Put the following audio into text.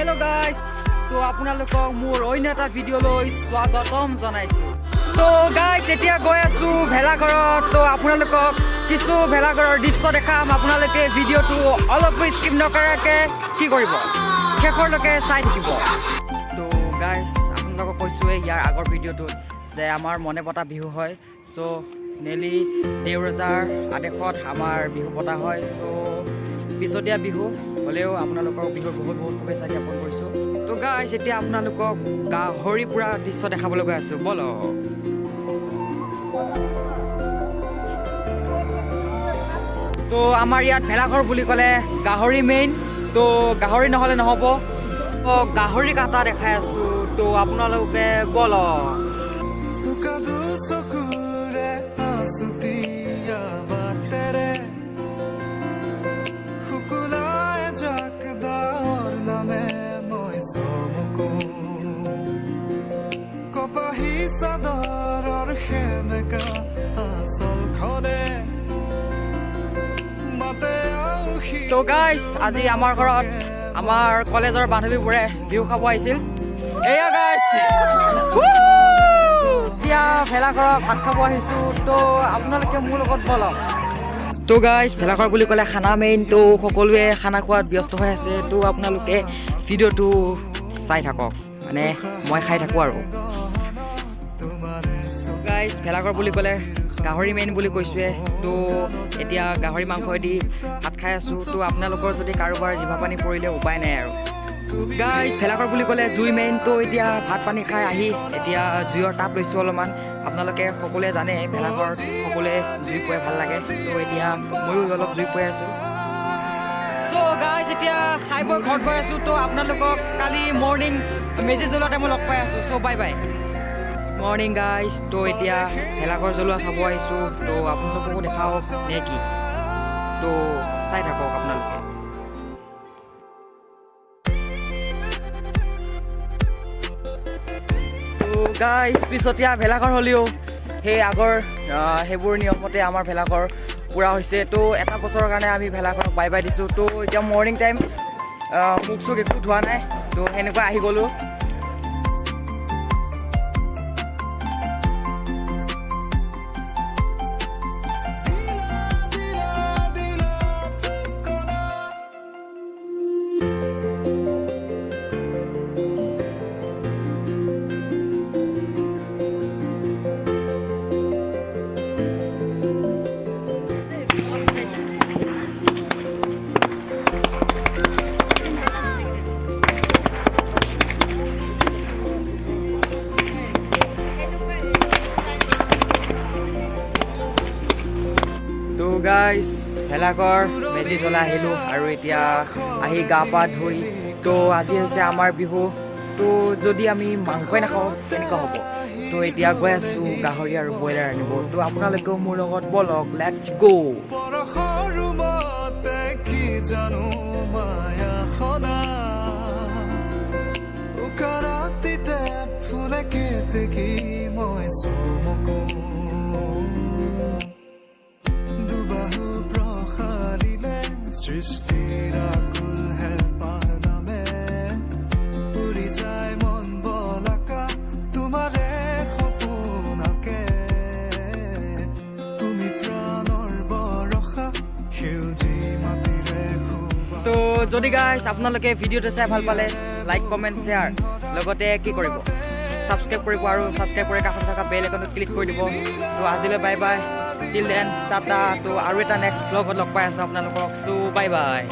Hello guys, তো আপোনালোকক মোৰ অন্য এটা ভিডিঅ'লৈ স্বাগতম জনাইছো। তো গাইজ এতিয়া গৈ আছো ভেলাঘৰত। তো আপোনালোকক কিছু ভেলাঘৰৰ দৃশ্য দেখাম। আপোনালোকে ভিডিঅ'টো অলপ স্কিপ নকৰাকে কি কৰিব, শেষৰলৈকে চাই থাকিব। তো গাইজ আপোনালোকক কৈছোঁৱে ইয়াৰ আগৰ ভিডিঅ'টোত যে আমাৰ মনে পতা বিহু হয়। চ' নেলি দেউৰজাৰ আদেশত আমাৰ বিহু পতা হয়। চ' পিছতীয়া বিহু হ'লেও আপোনালোকক বিহুৰ বহুত শুভেচ্ছা জ্ঞাপন কৰিছোঁ। তো গাইজ এতিয়া আপোনালোকক গাহৰি পুৰা দৃশ্য দেখাবলৈ গৈ আছোঁ, বলক। তো আমাৰ ইয়াত ভেলাঘৰ বুলি ক'লে গাহৰি মেইন। তো গাহৰি নহ'লে নহ'ব, তো গাহৰি কাটা দেখাই আছোঁ। তো আপোনালোকে বলক। তো গাইজ আজি আমাৰ ঘৰত আমাৰ কলেজৰ বান্ধৱীবোৰে বিহু খাব আহিছিল। এয়া গাইজ এতিয়া ভেলাঘৰত ভাত খাব আহিছোঁ। তো আপোনালোকে মোৰ লগত বলক। তো গাইজ ভেলাঘৰ বুলি ক'লে খানা মেইন। তো সকলোৱে খানা খোৱাত ব্যস্ত হৈ আছে। তো আপোনালোকে ভিডিঅ'টো চাই থাকক, মানে মই খাই থাকোঁ আৰু। গাইজ ভেলাঘৰ বুলি ক'লে গাহৰি মেইন বুলি কৈছোঁৱে। তো এতিয়া গাহৰি মাংসদি ভাত খাই আছোঁ। তো আপোনালোকৰ যদি কাৰোবাৰ জিভা পানী পৰিলে উপায় নাই আৰু। গাইজ ভেলাঘৰ বুলি ক'লে জুই মেইন। তো এতিয়া ভাত পানী খাই আহি এতিয়া জুইৰ তাপ লৈছোঁ অলপমান। আপোনালোকে সকলোৱে জানে ভেলাঘৰত সকলোৱে জুই পুৱাই ভাল লাগে। তো এতিয়া ময়ো অলপ জুই পুৱাই আছোঁ। চ' গাইজ এতিয়া খাই বৈ ঘৰত গৈ আছোঁ। তো আপোনালোকক কালি মৰ্ণিং মেজি জ্বলোৱা টাইমত লগ পাই আছোঁ। চ' বাই বাই। Morning guys. তো এতিয়া ভেলাঘৰ জ্বলোৱা চাব আহিছোঁ। তো আপোনালোককো দেখাওক নে কি, তো চাই থাকক আপোনালোকে। তো গাইজ পিছতীয়া ভেলাঘৰ হ'লেও সেই আগৰ সেইবোৰ নিয়মতে আমাৰ ভেলাঘৰ পূৰা হৈছে। তো এটা বছৰৰ কাৰণে আমি ভেলাঘৰক বাই বাই দিছোঁ। তো এতিয়া মৰ্ণিং টাইম মুখ চুখ একো ধোৱা নাই। তো সেনেকুৱা আহি গ'লোঁ। তো গাইজ ভেলাঘৰ মেজি জ্বলাই আহিলোঁ আৰু এতিয়া আহি গা পা ধুই। তো আজি হৈছে আমাৰ বিহু। তো যদি আমি মাংসই নাখাওঁ কেনেকুৱা হ'ব। তো এতিয়া গৈ আছোঁ গাহৰি আৰু ব্ৰইলাৰ আনিব। তো আপোনালোকেও মোৰ লগত বলক, লেটছ গ'। সৃষ্টিৰ আকুল হেঁপাহ নামে উৰি যায় মন বলাকা তোমাৰে সপোনকে তুমি প্ৰাণৰ বৰষা সেউজী মাটিৰে। তো যদি গাইজ আপোনালোকে ভিডিঅ'টো চাই ভাল পালে লাইক কমেণ্ট শ্বেয়াৰ লগতে কি কৰিব, ছাবস্ক্ৰাইব কৰিব আৰু ছাবস্ক্ৰাইব কৰি কাষত থকা বেল আইকনটো ক্লিক কৰি দিব। তো আজিলৈ bye bye, till then Tata. তো আৰু এটা নেক্সট ব্লগত লগ পাই আছোঁ আপোনালোকক। চ' বাই বাই।